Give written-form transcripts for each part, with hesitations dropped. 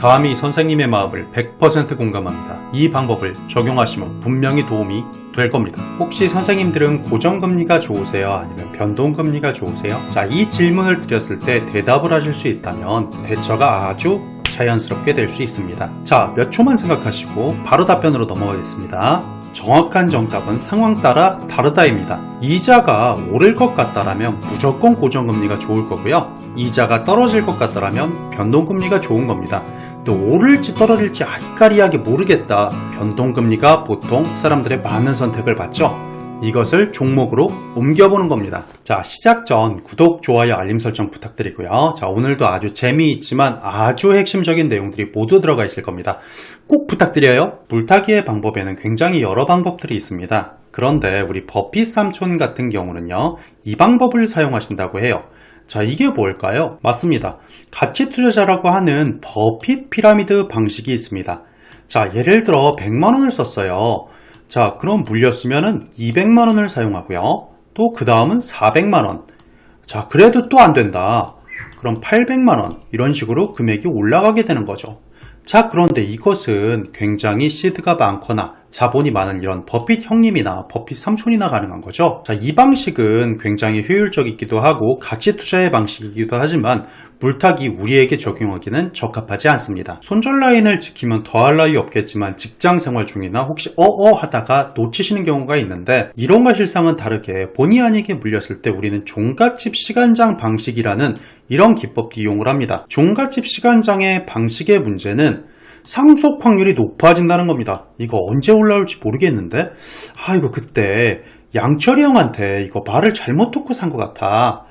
감히 선생님의 마음을 100% 공감합니다. 이 방법을 적용하시면 분명히 도움이 될 겁니다. 혹시 선생님들은 고정금리가 좋으세요? 아니면 변동금리가 좋으세요? 자, 이 질문을 드렸을 때 대답을 하실 수 있다면 대처가 아주 자연스럽게 될 수 있습니다. 자, 몇 초만 생각하시고 바로 답변으로 넘어가겠습니다. 정확한 정답은 상황 따라 다르다입니다. 이자가 오를 것 같다라면 무조건 고정금리가 좋을 거고요. 이자가 떨어질 것 같다라면 변동금리가 좋은 겁니다. 또 오를지 떨어질지 아리까리하게 모르겠다. 변동금리가 보통 사람들의 많은 선택을 받죠. 이것을 종목으로 옮겨보는 겁니다. 자, 시작 전 구독, 좋아요, 알림 설정 부탁드리고요. 자, 오늘도 아주 재미있지만 아주 핵심적인 내용들이 모두 들어가 있을 겁니다. 꼭 부탁드려요. 물타기의 방법에는 굉장히 여러 방법들이 있습니다. 그런데 우리 버핏 삼촌 같은 경우는요, 이 방법을 사용하신다고 해요. 자, 이게 뭘까요? 맞습니다. 가치 투자자라고 하는 버핏 피라미드 방식이 있습니다. 자, 예를 들어 100만원을 썼어요. 자, 그럼 물렸으면은 200만원을 사용하고요. 또 그 다음은 400만원. 자, 그래도 또 안 된다. 그럼 800만원. 이런 식으로 금액이 올라가게 되는 거죠. 자, 그런데 이것은 굉장히 시드가 많거나 자본이 많은 이런 버핏 형님이나 버핏 삼촌이나 가능한 거죠. 자, 이 방식은 굉장히 효율적이기도 하고 가치 투자의 방식이기도 하지만 물타기 우리에게 적용하기는 적합하지 않습니다. 손절 라인을 지키면 더할 나위 없겠지만 직장 생활 중이나 혹시 하다가 놓치시는 경우가 있는데, 이론과 실상은 다르게 본의 아니게 물렸을 때 우리는 종갓집 시간장 방식이라는 이런 기법도 이용을 합니다. 종갓집 시간장의 방식의 문제는 상속 확률이 높아진다는 겁니다. 이거 언제 올라올지 모르겠는데, 이거 그때 양철이 형한테 이거 말을 잘못 듣고 산 것 같아.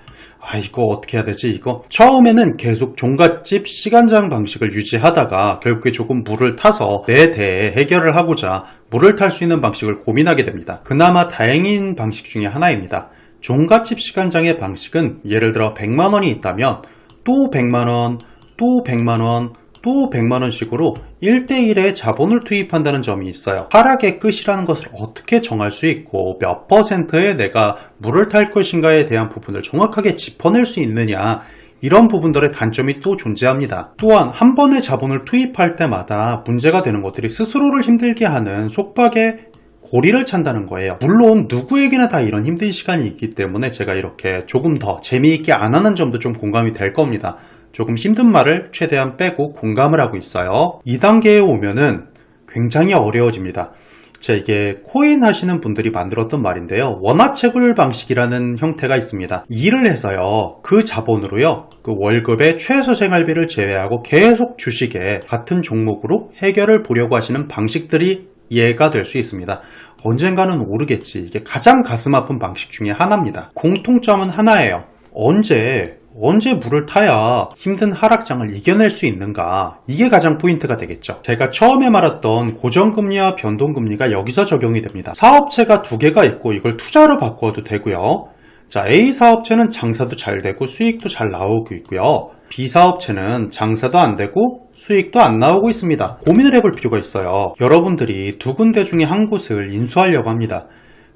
이거 어떻게 해야 되지? 이거 처음에는 계속 종갓집 시간장 방식을 유지하다가 결국에 조금 물을 타서 내 대에 해결을 하고자 물을 탈 수 있는 방식을 고민하게 됩니다. 그나마 다행인 방식 중에 하나입니다. 종갓집 시간장의 방식은 예를 들어 100만원이 있다면 또 100만원, 또 100만원, 또 100만원씩으로 1대1의 자본을 투입한다는 점이 있어요. 하락의 끝이라는 것을 어떻게 정할 수 있고 몇 퍼센트에 내가 물을 탈 것인가에 대한 부분을 정확하게 짚어낼 수 있느냐, 이런 부분들의 단점이 또 존재합니다. 또한 한 번의 자본을 투입할 때마다 문제가 되는 것들이 스스로를 힘들게 하는 속박의 고리를 찬다는 거예요. 물론 누구에게나 다 이런 힘든 시간이 있기 때문에 제가 이렇게 조금 더 재미있게 안 하는 점도 좀 공감이 될 겁니다. 조금 힘든 말을 최대한 빼고 공감을 하고 있어요. 2단계에 오면은 굉장히 어려워집니다. 자, 이게 코인 하시는 분들이 만들었던 말인데요. 원화채굴 방식이라는 형태가 있습니다. 일을 해서요, 그 자본으로요, 그 월급의 최소 생활비를 제외하고 계속 주식에 같은 종목으로 해결을 보려고 하시는 방식들이 이해가 될 수 있습니다. 언젠가는 오르겠지. 이게 가장 가슴 아픈 방식 중에 하나입니다. 공통점은 하나예요. 언제 물을 타야 힘든 하락장을 이겨낼 수 있는가, 이게 가장 포인트가 되겠죠. 제가 처음에 말했던 고정금리와 변동금리가 여기서 적용이 됩니다. 사업체가 두 개가 있고 이걸 투자로 바꿔도 되고요. 자, A 사업체는 장사도 잘 되고 수익도 잘 나오고 있고요. B 사업체는 장사도 안 되고 수익도 안 나오고 있습니다. 고민을 해볼 필요가 있어요. 여러분들이 두 군데 중에 한 곳을 인수하려고 합니다.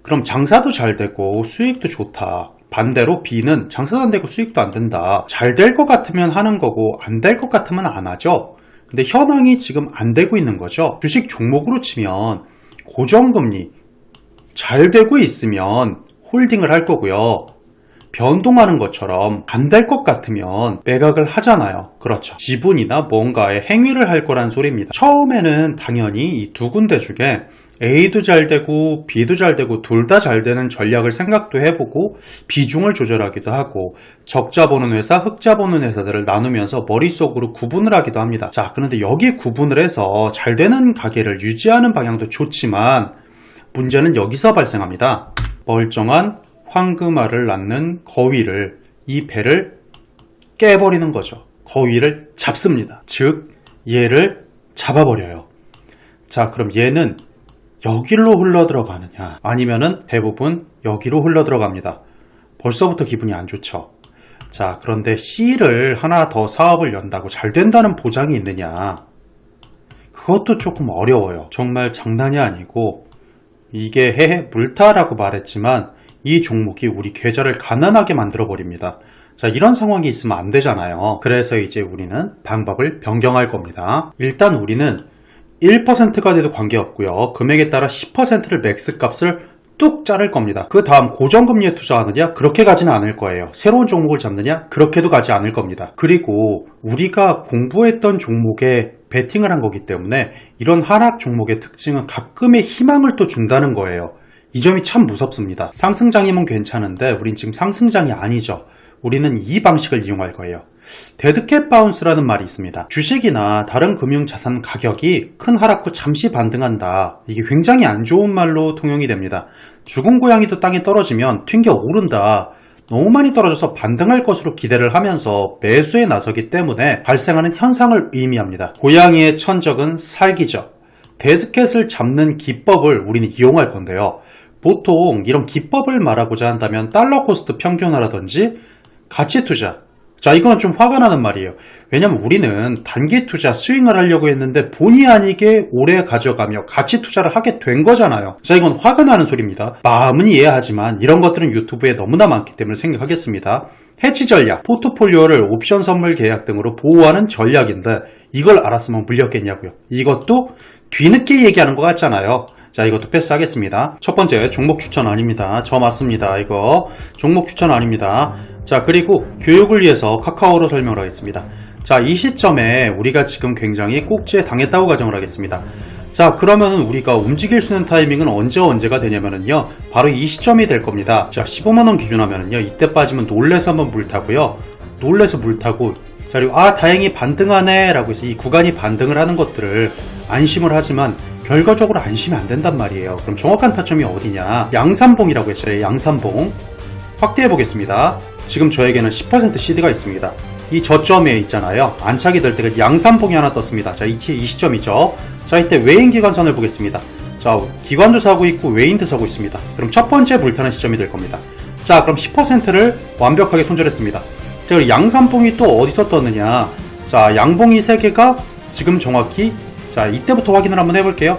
그럼 장사도 잘 되고 수익도 좋다. 반대로 B는 장사도 안 되고 수익도 안 된다. 잘 될 것 같으면 하는 거고 안 될 것 같으면 안 하죠. 근데 현황이 지금 안 되고 있는 거죠. 주식 종목으로 치면 고정금리 잘 되고 있으면 홀딩을 할 거고요. 변동하는 것처럼 안 될 것 같으면 매각을 하잖아요. 그렇죠. 지분이나 뭔가의 행위를 할 거란 소리입니다. 처음에는 당연히 이 두 군데 중에 A도 잘 되고 B도 잘 되고 둘 다 잘 되는 전략을 생각도 해보고 비중을 조절하기도 하고 적자 보는 회사, 흑자 보는 회사들을 나누면서 머릿속으로 구분을 하기도 합니다. 자, 그런데 여기 구분을 해서 잘 되는 가게를 유지하는 방향도 좋지만 문제는 여기서 발생합니다. 멀쩡한 황금알을 낳는 거위를, 이 배를 깨버리는 거죠. 거위를 잡습니다. 즉 얘를 잡아버려요. 자, 그럼 얘는 여기로 흘러들어가느냐 아니면은 대부분 여기로 흘러들어갑니다. 벌써부터 기분이 안 좋죠. 자, 그런데 C를 하나 더 사업을 연다고 잘 된다는 보장이 있느냐, 그것도 조금 어려워요. 정말 장난이 아니고 이게 물타라고 말했지만 이 종목이 우리 계좌를 가난하게 만들어 버립니다. 자, 이런 상황이 있으면 안 되잖아요. 그래서 이제 우리는 방법을 변경할 겁니다. 일단 우리는 1%가 돼도 관계없고요. 금액에 따라 10%를 맥스 값을 뚝 자를 겁니다. 그 다음 고정금리에 투자하느냐? 그렇게 가지는 않을 거예요. 새로운 종목을 잡느냐? 그렇게도 가지 않을 겁니다. 그리고 우리가 공부했던 종목에 베팅을 한 거기 때문에 이런 하락 종목의 특징은 가끔의 희망을 또 준다는 거예요. 이 점이 참 무섭습니다. 상승장이면 괜찮은데 우린 지금 상승장이 아니죠. 우리는 이 방식을 이용할 거예요. 데드캣 바운스라는 말이 있습니다. 주식이나 다른 금융자산 가격이 큰 하락 후 잠시 반등한다. 이게 굉장히 안 좋은 말로 통용이 됩니다. 죽은 고양이도 땅에 떨어지면 튕겨 오른다. 너무 많이 떨어져서 반등할 것으로 기대를 하면서 매수에 나서기 때문에 발생하는 현상을 의미합니다. 고양이의 천적은 살기죠. 데드캣을 잡는 기법을 우리는 이용할 건데요. 보통 이런 기법을 말하고자 한다면 달러 코스트 평균화라든지 가치 투자. 자, 이거는 좀 화가 나는 말이에요. 왜냐면 우리는 단기 투자 스윙을 하려고 했는데 본의 아니게 오래 가져가며 가치 투자를 하게 된 거잖아요. 자, 이건 화가 나는 소리입니다. 마음은 이해하지만 이런 것들은 유튜브에 너무나 많기 때문에 생각하겠습니다. 해치 전략, 포트폴리오를 옵션 선물 계약 등으로 보호하는 전략인데 이걸 알았으면 물렸겠냐고요. 이것도 뒤늦게 얘기하는 것 같잖아요. 자, 이것도 패스하겠습니다. 첫 번째, 종목 추천 아닙니다. 저 맞습니다. 이거 종목 추천 아닙니다. 자, 그리고 교육을 위해서 카카오로 설명을 하겠습니다. 자, 이 시점에 우리가 지금 굉장히 꼭지에 당했다고 가정을 하겠습니다. 자, 그러면 우리가 움직일 수 있는 타이밍은 언제가 되냐면요, 바로 이 시점이 될 겁니다. 자, 15만원 기준하면요, 이때 빠지면 놀래서 한번 물타고요, 놀래서 물타고, 자, 그리고 다행히 반등하네 라고 해서 이 구간이 반등을 하는 것들을 안심을 하지만 결과적으로 안심이 안 된단 말이에요. 그럼 정확한 타점이 어디냐? 양산봉이라고 했어요. 양산봉 확대해 보겠습니다. 지금 저에게는 10% CD가 있습니다. 이 저점에 있잖아요. 안착이 될 때 양산봉이 하나 떴습니다. 자, 이 시점이죠. 자, 이때 외인 기관선을 보겠습니다. 자, 기관도 사고 있고 외인도 사고 있습니다. 그럼 첫 번째 불타는 시점이 될 겁니다. 자, 그럼 10%를 완벽하게 손절했습니다. 자, 그리고 양산봉이 또 어디서 떴느냐? 자, 양봉이 3개가 지금 정확히, 자, 이때부터 확인을 한번 해볼게요.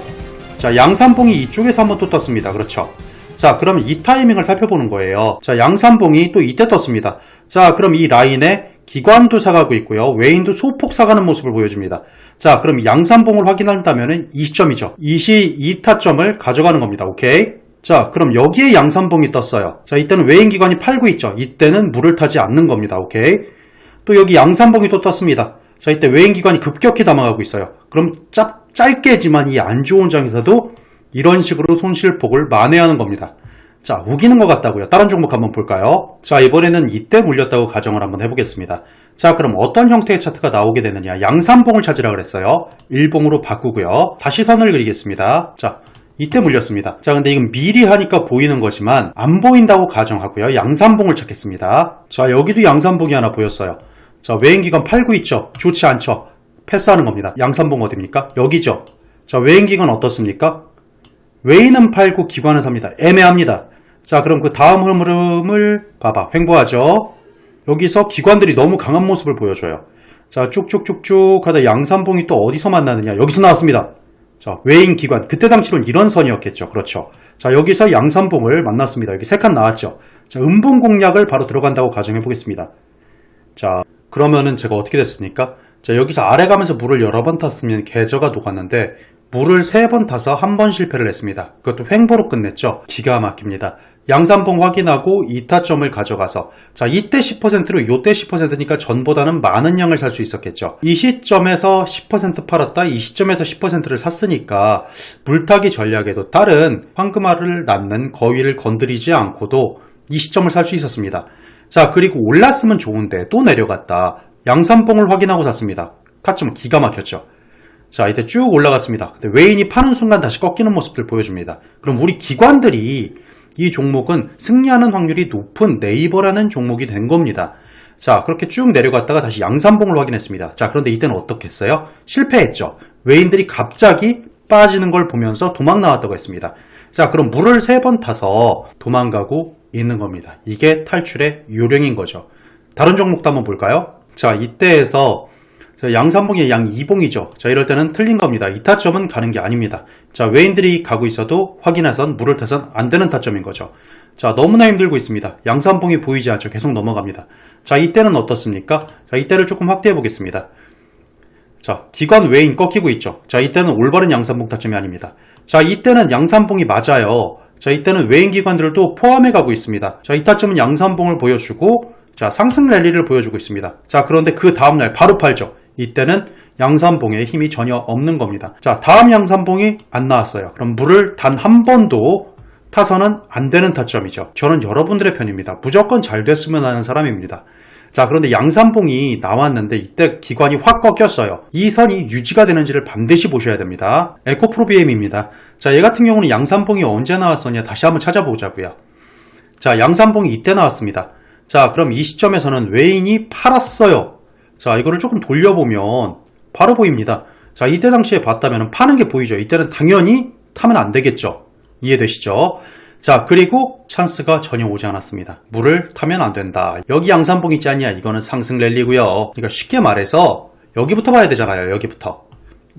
자, 양산봉이 이쪽에서 한번 또 떴습니다. 그렇죠? 자, 그럼 이 타이밍을 살펴보는 거예요. 자, 양산봉이 또 이때 떴습니다. 자, 그럼 이 라인에 기관도 사가고 있고요, 외인도 소폭 사가는 모습을 보여줍니다. 자, 그럼 양산봉을 확인한다면 이 시점이죠. 이 타점을 가져가는 겁니다. 오케이? 자, 그럼 여기에 양산봉이 떴어요. 자, 이때는 외인 기관이 팔고 있죠. 이때는 물을 타지 않는 겁니다. 오케이? 또 여기 양산봉이 또 떴습니다. 자, 이때 외인 기관이 급격히 담아가고 있어요. 그럼 짧게지만 이 안 좋은 장에서도 이런 식으로 손실폭을 만회하는 겁니다. 자, 우기는 것 같다고요. 다른 종목 한번 볼까요? 자, 이번에는 이때 물렸다고 가정을 한번 해보겠습니다. 자, 그럼 어떤 형태의 차트가 나오게 되느냐? 양산봉을 찾으라 그랬어요. 일봉으로 바꾸고요. 다시 선을 그리겠습니다. 자, 이때 물렸습니다. 자, 근데 이건 미리 하니까 보이는 거지만 안 보인다고 가정하고요. 양산봉을 찾겠습니다. 자, 여기도 양산봉이 하나 보였어요. 자, 외인기관 팔고 있죠? 좋지 않죠? 패스하는 겁니다. 양산봉 어디입니까? 여기죠? 자, 외인기관 어떻습니까? 외인은 팔고 기관은 삽니다. 애매합니다. 자, 그럼 그 다음 흐름을 봐봐. 횡보하죠? 여기서 기관들이 너무 강한 모습을 보여줘요. 자, 쭉쭉쭉쭉 하다 양산봉이 또 어디서 만나느냐? 여기서 나왔습니다. 자, 외인 기관. 그때 당시로는 이런 선이었겠죠. 그렇죠. 자, 여기서 양산봉을 만났습니다. 여기 3칸 나왔죠. 자, 음봉 공략을 바로 들어간다고 가정해 보겠습니다. 자, 그러면은 제가 어떻게 됐습니까? 자, 여기서 아래 가면서 물을 여러 번 탔으면 계저가 녹았는데 물을 3번 타서 한 번 실패를 했습니다. 그것도 횡보로 끝냈죠. 기가 막힙니다. 양산봉 확인하고 2타점을 가져가서, 자, 이때 10%로 요때 10%니까 전보다는 많은 양을 살 수 있었겠죠. 이 시점에서 10% 팔았다, 이 시점에서 10%를 샀으니까 물타기 전략에도 다른 황금알을 낳는 거위를 건드리지 않고도 이 시점을 살 수 있었습니다. 자, 그리고 올랐으면 좋은데 또 내려갔다. 양산봉을 확인하고 샀습니다. 타점은 기가 막혔죠. 자, 이때 쭉 올라갔습니다. 근데 외인이 파는 순간 다시 꺾이는 모습들 보여줍니다. 그럼 우리 기관들이 이 종목은 승리하는 확률이 높은 네이버라는 종목이 된 겁니다. 자, 그렇게 쭉 내려갔다가 다시 양산봉을 확인했습니다. 자, 그런데 이때는 어떻게 했어요? 실패했죠. 외인들이 갑자기 빠지는 걸 보면서 도망 나왔다고 했습니다. 자, 그럼 물을 3번 타서 도망가고 있는 겁니다. 이게 탈출의 요령인 거죠. 다른 종목도 한번 볼까요? 자, 이때에서 양산봉이 양 2봉이죠. 자, 이럴 때는 틀린 겁니다. 이 타점은 가는 게 아닙니다. 자, 외인들이 가고 있어도 확인해선 물을 타선 안 되는 타점인 거죠. 자, 너무나 힘들고 있습니다. 양산봉이 보이지 않죠. 계속 넘어갑니다. 자, 이때는 어떻습니까? 자, 이때를 조금 확대해 보겠습니다. 자, 기관 외인 꺾이고 있죠. 자, 이때는 올바른 양산봉 타점이 아닙니다. 자, 이때는 양산봉이 맞아요. 자, 이때는 외인 기관들도 포함해 가고 있습니다. 자, 이 타점은 양산봉을 보여주고, 자, 상승 랠리를 보여주고 있습니다. 자, 그런데 그 다음날 바로 팔죠. 이때는 양산봉에 힘이 전혀 없는 겁니다. 자, 다음 양산봉이 안 나왔어요. 그럼 물을 단 한 번도 타서는 안 되는 타점이죠. 저는 여러분들의 편입니다. 무조건 잘 됐으면 하는 사람입니다. 자, 그런데 양산봉이 나왔는데 이때 기관이 확 꺾였어요. 이 선이 유지가 되는지를 반드시 보셔야 됩니다. 에코프로비엠입니다. 자, 얘 같은 경우는 양산봉이 언제 나왔었냐 다시 한번 찾아보자고요. 자, 양산봉이 이때 나왔습니다. 자, 그럼 이 시점에서는 외인이 팔았어요. 자, 이거를 조금 돌려보면 바로 보입니다. 자, 이때 당시에 봤다면 파는 게 보이죠. 이때는 당연히 타면 안 되겠죠. 이해되시죠? 자, 그리고 찬스가 전혀 오지 않았습니다. 물을 타면 안 된다. 여기 양산봉 있지 않냐? 이거는 상승 랠리고요. 그러니까 쉽게 말해서 여기부터 봐야 되잖아요. 여기부터.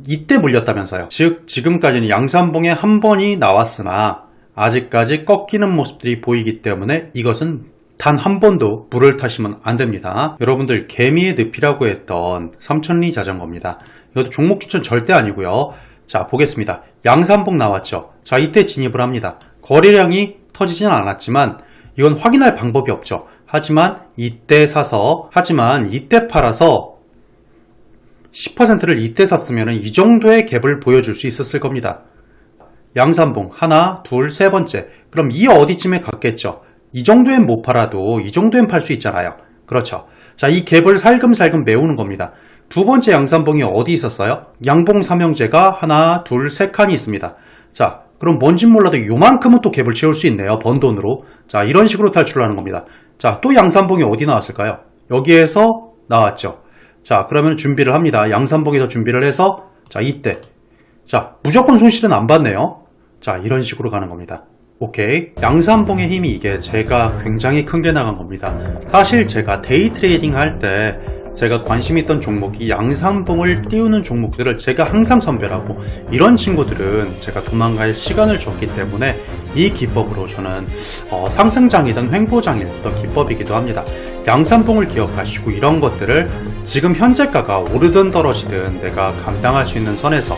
이때 물렸다면서요. 즉 지금까지는 양산봉에 한 번이 나왔으나 아직까지 꺾이는 모습들이 보이기 때문에 이것은 단 한 번도 물을 타시면 안 됩니다. 여러분들 개미의 늪이라고 했던 삼천리 자전거입니다. 이것도 종목 추천 절대 아니고요. 자, 보겠습니다. 양산봉 나왔죠. 자, 이때 진입을 합니다. 거래량이 터지지는 않았지만 이건 확인할 방법이 없죠. 하지만 이때 사서, 하지만 이때 팔아서 10%를 이때 샀으면 이 정도의 갭을 보여줄 수 있었을 겁니다. 양산봉 하나, 둘, 세 번째. 그럼 이 어디쯤에 갔겠죠. 이 정도엔 못 팔아도 이 정도엔 팔 수 있잖아요. 그렇죠. 자, 이 갭을 살금살금 메우는 겁니다. 두 번째 양산봉이 어디 있었어요? 양봉 삼형제가 하나, 둘, 세 칸이 있습니다. 자, 그럼 뭔진 몰라도 요만큼은 또 갭을 채울 수 있네요. 번 돈으로. 자, 이런 식으로 탈출하는 겁니다. 자, 또 양산봉이 어디 나왔을까요? 여기에서 나왔죠. 자, 그러면 준비를 합니다. 양산봉에서 준비를 해서, 자, 이때. 자, 무조건 손실은 안 받네요. 자, 이런 식으로 가는 겁니다. 오케이. 양산봉의 힘이 이게 제가 굉장히 큰 게 나간 겁니다. 사실 제가 데이 트레이딩 할 때 제가 관심 있던 종목이 양산봉을 띄우는 종목들을 제가 항상 선별하고, 이런 친구들은 제가 도망갈 시간을 줬기 때문에 이 기법으로 저는 상승장이든 횡보장이든 기법이기도 합니다. 양산봉을 기억하시고 이런 것들을 지금 현재가가 오르든 떨어지든 내가 감당할 수 있는 선에서,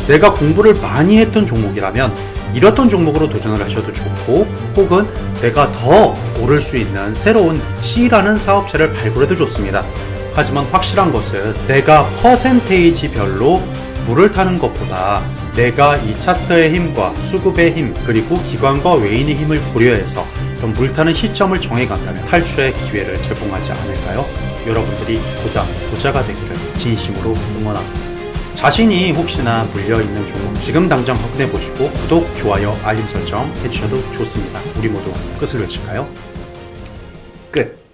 내가 공부를 많이 했던 종목이라면 이렇던 종목으로 도전을 하셔도 좋고, 혹은 내가 더 오를 수 있는 새로운 C라는 사업체를 발굴해도 좋습니다. 하지만 확실한 것은 내가 퍼센테이지별로 물을 타는 것보다 내가 이 차트의 힘과 수급의 힘, 그리고 기관과 외인의 힘을 고려해서 좀 물타는 시점을 정해간다면 탈출의 기회를 제공하지 않을까요? 여러분들이 보다 부자가 되기를 진심으로 응원합니다. 자신이 혹시나 물려있는 종목 지금 당장 확인해보시고 구독, 좋아요, 알림 설정 해주셔도 좋습니다. 우리 모두 끝을 외칠까요? 끝!